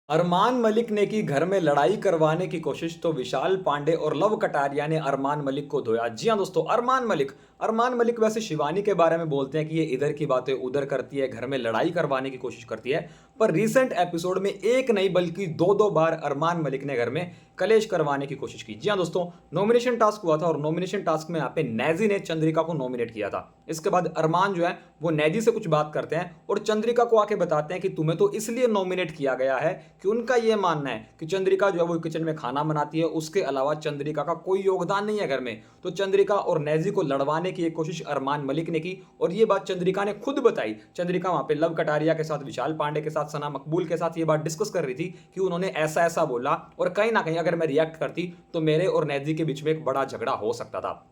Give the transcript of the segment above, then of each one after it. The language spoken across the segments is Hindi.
अरमान मलिक ने की घर में लड़ाई करवाने की कोशिश तो विशाल पांडे और लव कटारिया ने अरमान मलिक को धोया। जी हाँ दोस्तों, अरमान मलिक वैसे शिवानी के बारे में बोलते हैं कि ये इधर की बातें उधर करती है, घर में लड़ाई करवाने की कोशिश करती है। पर रीसेंट एपिसोड में एक नहीं बल्कि दो दो बार अरमान मलिक ने घर में कलेश करवाने की कोशिश की। जी हाँ दोस्तों, नॉमिनेशन टास्क हुआ था और नॉमिनेशन टास्क में यहाँ पे नैजी ने चंद्रिका को नॉमिनेट किया था। इसके बाद अरमान जो है वो नैजी से कुछ बात करते हैं और चंद्रिका को आके बताते हैं कि तुम्हें तो इसलिए नॉमिनेट किया गया है कि उनका यह मानना है कि चंद्रिका जो है वो किचन में खाना बनाती है, उसके अलावा चंद्रिका का कोई योगदान नहीं है घर में। तो चंद्रिका और नैजी को लड़वाने की एक कोशिश अरमान मलिक ने की और ये बात चंद्रिका ने खुद बताई। चंद्रिका वहां पे लव कटारिया के साथ, विशाल पांडे के साथ, सना मकबूल के साथ ये बात डिस्कस कर रही थी कि उन्होंने ऐसा ऐसा बोला और कहीं ना कहीं अगर मैं रिएक्ट करती तो मेरे और नैजी के बीच में एक बड़ा झगड़ा हो सकता था।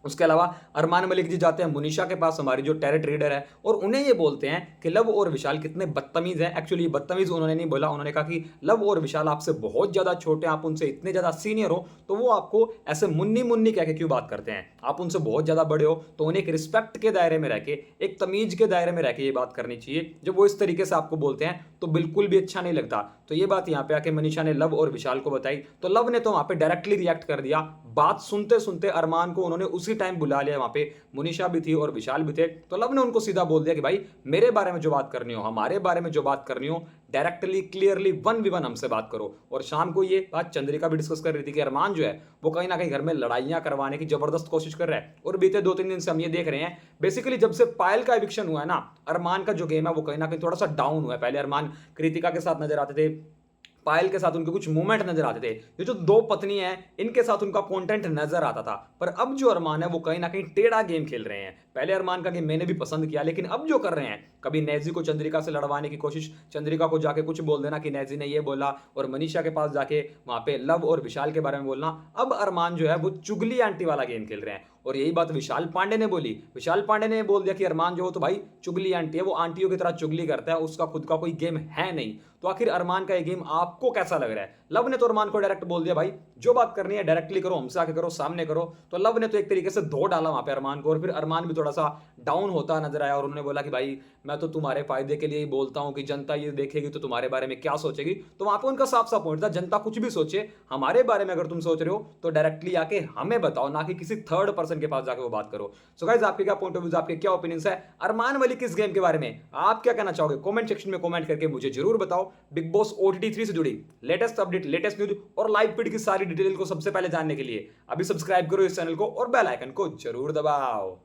उसके अलावा अरमान मलिक जी जाते हैं मुनीषा के पास, हमारी जो टेरेट रीडर है, और उन्हें ये बोलते हैं कि लव और विशाल कितने बदतमीज हैं। एक्चुअली बदतमीज उन्होंने नहीं बोला, उन्होंने कहा कि लव और विशाल आपसे बहुत ज्यादा छोटे हैं, आप उनसे इतने ज्यादा सीनियर हो तो वो आपको ऐसे मुन्नी मुन्नी कह के क्यों बात करते हैं। आप उनसे बहुत ज्यादा बड़े हो तो उन्हें एक रिस्पेक्ट के दायरे में रह के, एक तमीज के दायरे में रह के ये बात करनी चाहिए। जब वो इस तरीके से आपको बोलते हैं तो बिल्कुल भी अच्छा नहीं लगता। तो ये बात यहाँ पे आके मनीषा ने लव और विशाल को बताई तो लव ने तो वहां पे डायरेक्टली रिएक्ट कर दिया। बात सुनते सुनते अरमान को उन्होंने उसी टाइम बुला लिया, वहां पे मुनीषा भी थी और विशाल भी थे। तो लव ने उनको सीधा बोल दिया कि भाई मेरे बारे में जो बात करनी हो, हमारे बारे में जो बात करनी हो, डायरेक्टली क्लियरली 1v1 हमसे बात करो। और शाम को ये बात चंद्रिका भी डिस्कस कर रही थी कि अरमान जो है वो कहीं ना कहीं घर में लड़ाइयां करवाने की जबरदस्त कोशिश कर रहा है। और बीते 2-3 दिन से हम ये देख रहे हैं, बेसिकली जब से पायल का एविक्शन हुआ है ना, अरमान का जो गेम है वो कहीं ना कहीं थोड़ा सा डाउन हुआ है। पहले अरमान कृतिका के साथ नजर आते थे, पायल के साथ उनके कुछ मूवमेंट नजर आते थे, ये जो दो पत्नी है इनके साथ उनका कंटेंट नजर आता था। पर अब जो अरमान है वो कहीं ना कहीं टेढ़ा गेम खेल रहे हैं। पहले अरमान का गेम मैंने भी पसंद किया, लेकिन अब जो कर रहे हैं, कभी नैजी को चंद्रिका से लड़वाने की कोशिश, चंद्रिका को जाके कुछ बोल देना कि नैजी ने ये बोला, और मनीषा के पास जाके वहां पे लव और विशाल के बारे में बोलना। अब अरमान जो है वो चुगली आंटी वाला गेम खेल रहे हैं। और यही बात विशाल पांडे ने बोली, विशाल पांडे ने बोल दिया कि अरमान जो हो तो भाई चुगली आंटी है, वो आंटियों की तरह चुगली करता है, उसका खुद का कोई गेम है नहीं। तो आखिर अरमान का ये गेम आपको कैसा लग रहा है? लव ने तो अरमान को डायरेक्ट बोल दिया भाई जो बात करनी है डायरेक्टली करो, हमसे आके करो, सामने करो। तो लव ने तो एक तरीके से धो डाला वहां पे अरमान को, और फिर अरमान भी थोड़ा सा डाउन होता नजर आया और उन्होंने बोला कि भाई मैं तो तुम्हारे फायदे के लिए ही बोलता हूं कि जनता ये देखेगी तो तुम्हारे बारे में क्या सोचेगी। तो वहां पे उनका साफ साफ पॉइंट था, जनता कुछ भी सोचे, हमारे बारे में अगर तुम सोच रहे हो तो डायरेक्टली आके हमें बताओ, ना कि किसी थर्ड पर्सन के पास जाके वो बात करो। सो गाइस, आपके क्या पॉइंट ऑफ व्यू, आपके क्या ओपिनियंस है अरमान मलिक इस गेम के बारे में? आप क्या कहना चाहोगे? कमेंट सेक्शन में कमेंट करके मुझे जरूर बताओ। बिग बॉस OTT 3 से जुड़ी लेटेस्ट अपडेट, लेटेस्ट न्यूज और लाइव फीड की सारी डिटेल को सबसे पहले जानने के लिए अभी सब्सक्राइब करो इस चैनल को और बेल आइकन को जरूर दबाओ।